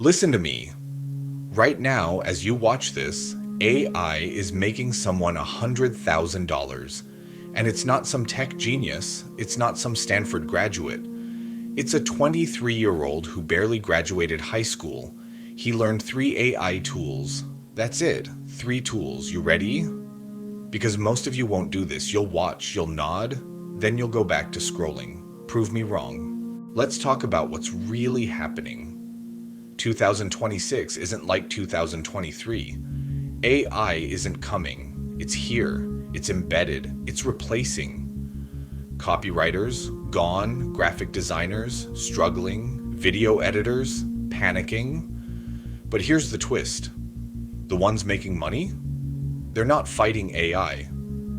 Listen to me. Right now, as you watch this, AI is making someone $100,000. And it's not some tech genius, it's not some Stanford graduate. It's a 23-year-old who barely graduated high school. He learned 3 AI tools. That's it, 3 tools. You ready? Because most of you won't do this. You'll watch, you'll nod, then you'll go back to scrolling. Prove me wrong. Let's talk about what's really happening. 2026 isn't like 2023. AI isn't coming. It's here. It's embedded. It's replacing. Copywriters, gone. Graphic designers, struggling. Video editors, panicking. But here's the twist. The ones making money? They're not fighting AI.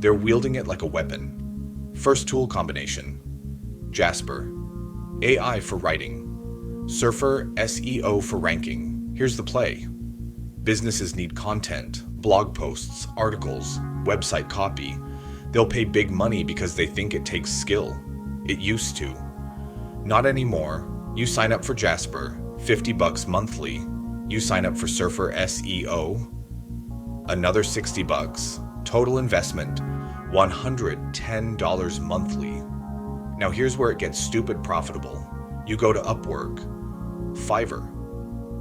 They're wielding it like a weapon. First tool combination. Jasper. AI for writing. Surfer SEO for ranking. Here's the play. Businesses need content, blog posts, articles, website copy. They'll pay big money because they think it takes skill. It used to. Not anymore. You sign up for Jasper, $50 monthly. You sign up for Surfer SEO, another $60. Total investment, $110 monthly. Now here's where it gets stupid profitable. You go to Upwork, Fiverr,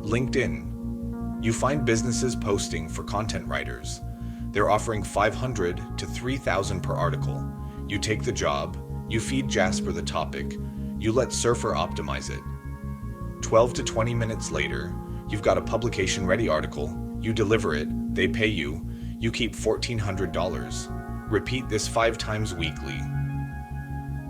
LinkedIn. You find businesses posting for content writers. They're offering $500 to $3,000 per article. You take the job, you feed Jasper the topic, you let Surfer optimize it. 12 to 20 minutes later, you've got a publication-ready article, you deliver it, they pay you, you keep $1,400. Repeat this 5 times weekly.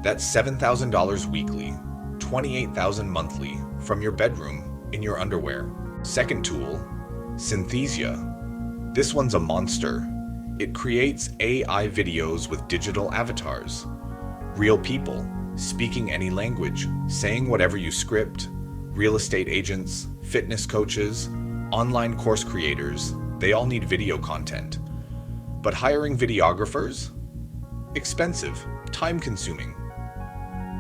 That's $7,000 weekly, $28,000 monthly from your bedroom in your underwear. Second tool, Synthesia. This one's a monster. It creates AI videos with digital avatars. Real people, speaking any language, saying whatever you script. Real estate agents, fitness coaches, online course creators, they all need video content. But hiring videographers? Expensive, time-consuming.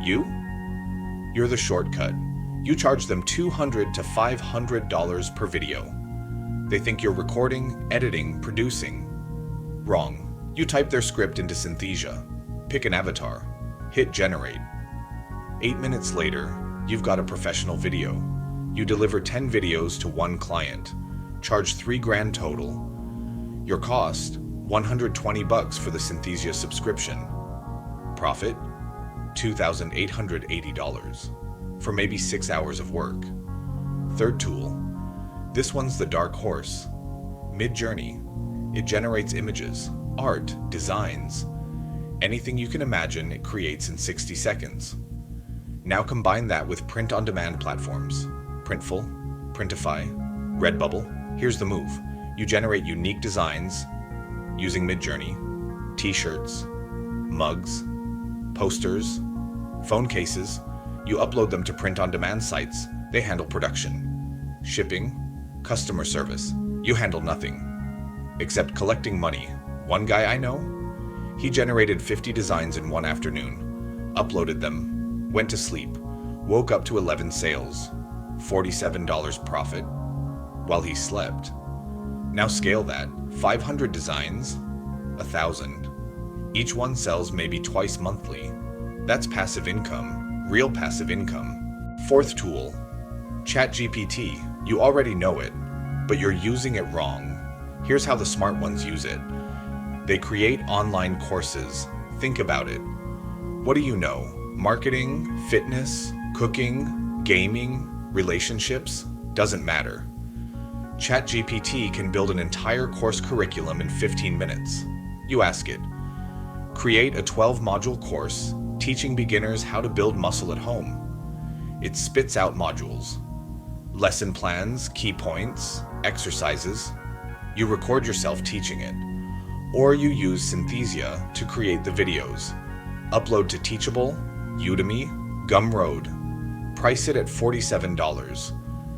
You're the shortcut. You charge them $200 to $500 per video. They think you're recording, editing, producing. Wrong. You type their script into Synthesia, pick an avatar, hit generate. 8 minutes later, you've got a professional video. You deliver 10 videos to one client, charge $3,000 total. Your cost, $120 for the Synthesia subscription. Profit, $2,880 for maybe 6 hours of work. Third tool. This one's the dark horse. Midjourney. It generates images, art, designs. Anything you can imagine, it creates in 60 seconds. Now combine that with print-on-demand platforms. Printful, Printify, Redbubble. Here's the move. You generate unique designs using Midjourney. T-shirts, mugs, posters, phone cases. You upload them to print-on-demand sites. They handle production, shipping, customer service. You handle nothing, except collecting money. One guy I know, he generated 50 designs in one afternoon, uploaded them, went to sleep, woke up to 11 sales, $47 profit, while he slept. Now scale that, 500 designs, 1,000. Each one sells maybe twice monthly. That's passive income, real passive income. Fourth tool, ChatGPT. You already know it, but you're using it wrong. Here's how the smart ones use it. They create online courses. Think about it. What do you know? Marketing, fitness, cooking, gaming, relationships? Doesn't matter. ChatGPT can build an entire course curriculum in 15 minutes. You ask it. Create a 12-module course teaching beginners how to build muscle at home. It spits out modules, lesson plans, key points, exercises. You record yourself teaching it. Or you use Synthesia to create the videos. Upload to Teachable, Udemy, Gumroad. Price it at $47.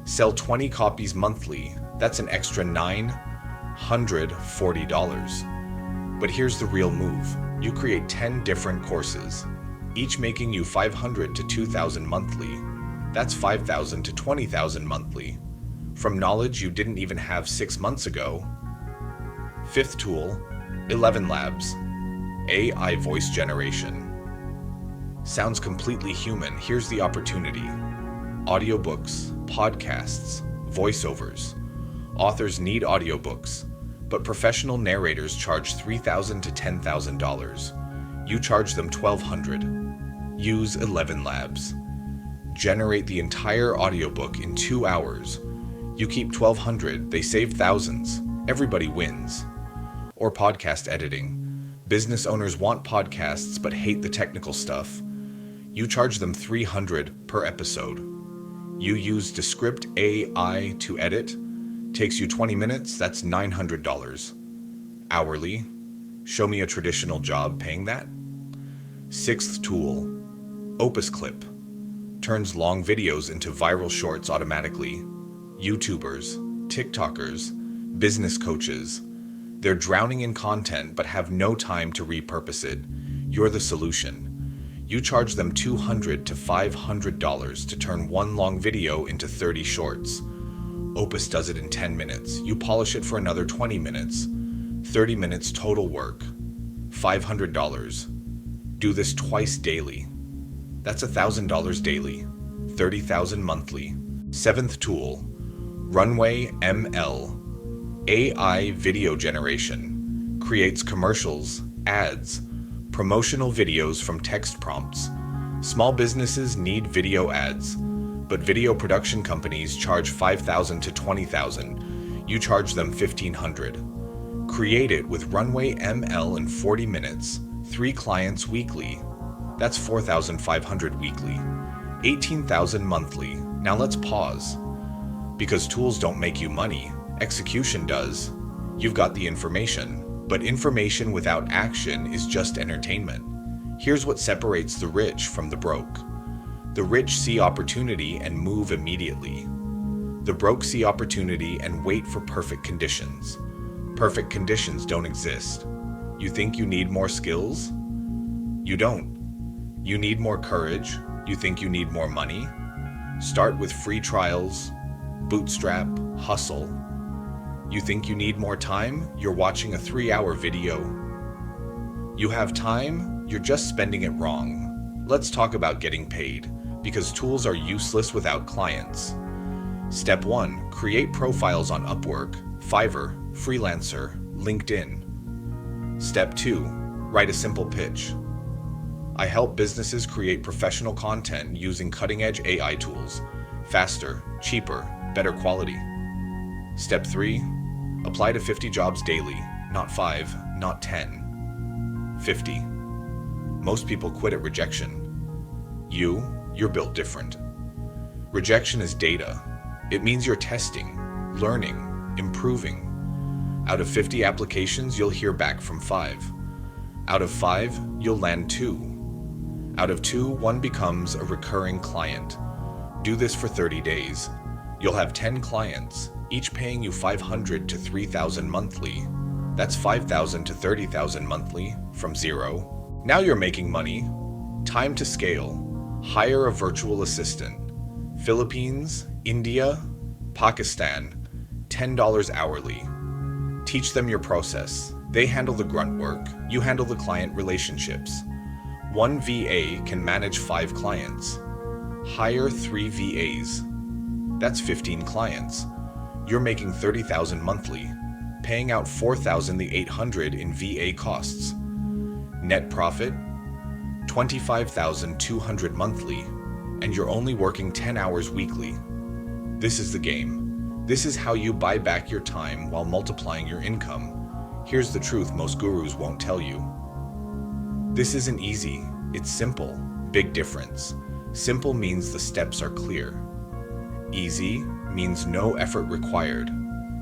Sell 20 copies monthly. That's an extra $940. But here's the real move. You create 10 different courses, each making you $500 to $2,000 monthly. That's $5,000 to $20,000 monthly. from knowledge you didn't even have 6 months ago. Fifth tool, ElevenLabs, AI voice generation. Sounds completely human. Here's the opportunity. Audiobooks, podcasts, voiceovers. Authors need audiobooks, but professional narrators charge $3,000 to $10,000. You charge them $1,200. Use ElevenLabs. Generate the entire audiobook in 2 hours. You keep $1,200, they save thousands. Everybody wins. Or podcast editing. Business owners want podcasts but hate the technical stuff. You charge them $300 per episode. You use Descript AI to edit. Takes you 20 minutes, that's $900. Hourly. Show me a traditional job paying that. Sixth tool, Opus Clip. Turns long videos into viral shorts automatically. YouTubers, TikTokers, business coaches. They're drowning in content but have no time to repurpose it. You're the solution. You charge them $200 to $500 to turn one long video into 30 shorts. Opus does it in 10 minutes. You polish it for another 20 minutes. 30 minutes total work. $500. Do this twice daily. That's $1,000 daily. $30,000 monthly. Seventh tool, Runway ML. AI video generation. Creates commercials, ads, promotional videos from text prompts. Small businesses need video ads, but video production companies charge $5,000 to $20,000. You charge them $1,500. Create it with Runway ML in 40 minutes, 3 clients weekly. That's $4,500 weekly, $18,000 monthly. Now let's pause. Because tools don't make you money, execution does. You've got the information, but information without action is just entertainment. Here's what separates the rich from the broke. The rich see opportunity and move immediately. The broke see opportunity and wait for perfect conditions. Perfect conditions don't exist. You think you need more skills? You don't. You need more courage? You think you need more money? Start with free trials, bootstrap, hustle. You think you need more time? You're watching a 3-hour video. You have time? You're just spending it wrong. Let's talk about getting paid, because tools are useless without clients. Step 1. Create profiles on Upwork, Fiverr, Freelancer, LinkedIn. Step 2. Write a simple pitch. I help businesses create professional content using cutting-edge AI tools. Faster, cheaper, better quality. Step 3. Apply to 50 jobs daily, not 5, not 10. 50. Most people quit at rejection. You're built different. Rejection is data. It means you're testing, learning, improving. Out of 50 applications, you'll hear back from 5. Out of 5, you'll land 2. Out of 2, 1 becomes a recurring client. Do this for 30 days. You'll have 10 clients, each paying you $500 to $3,000 monthly. That's $5,000 to $30,000 monthly from 0. Now you're making money. Time to scale. Hire a virtual assistant. Philippines, India, Pakistan, $10 hourly. Teach them your process. They handle the grunt work. You handle the client relationships. 1 VA can manage 5 clients. Hire 3 VAs. That's 15 clients. You're making $30,000 monthly, paying out $4,800 in VA costs. Net profit, $25,200 monthly, and you're only working 10 hours weekly. This is the game. This is how you buy back your time while multiplying your income. Here's the truth most gurus won't tell you. This isn't easy. It's simple. Big difference. Simple means the steps are clear. Easy means no effort required.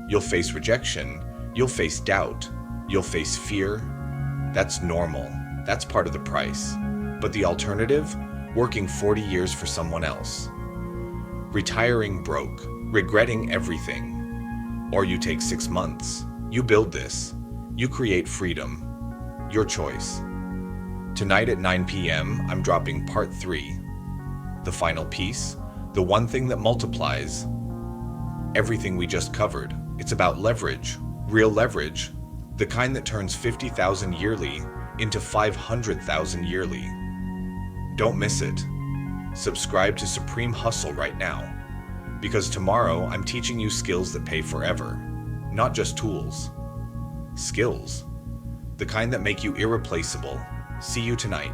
You'll face rejection. You'll face doubt. You'll face fear. That's normal. That's part of the price. But the alternative? Working 40 years for someone else. Retiring broke. Regretting everything. Or you take 6 months. You build this. You create freedom. Your choice. Tonight at 9 p.m., I'm dropping part 3. The final piece, the one thing that multiplies. everything we just covered. It's about leverage, real leverage, the kind that turns 50,000 yearly into 500,000 yearly. Don't miss it. Subscribe to Supreme Hustle right now, because tomorrow I'm teaching you skills that pay forever, not just tools. Skills, the kind that make you irreplaceable. See you tonight.